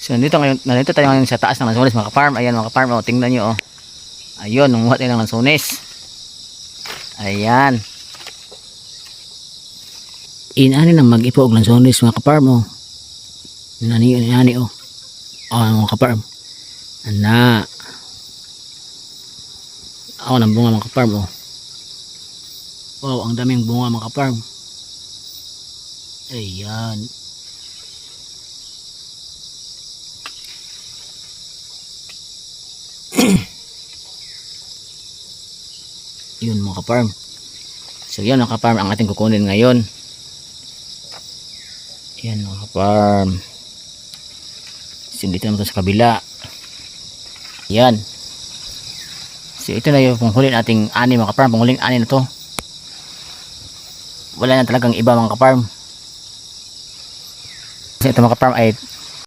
So nandito tayo ngayon sa taas ng lansones mga ka-farm. Ayan mga ka-farm, oh, tingnan nyo, oh. Ayun, nung tayo ng lansones. Ayan. Inani nang mag-ipo og lansones mga ka-farm, oh. Inani, oh. Oh, mga ka-farm. Ana. Ako ng bunga mga ka-farm, oh. Wow, ang daming bunga mga ka-farm. Ayan. Yun mga ka-farm. So yan mga ka-farm ang ating kukunin ngayon. Yan mga ka-farm. So dito naman sa kabila. Yan. So ito na yung panghuli nating ani mga ka-farm. Panghuling ani na to. Wala na talagang iba mga ka-farm. So ito mga ka-farm ay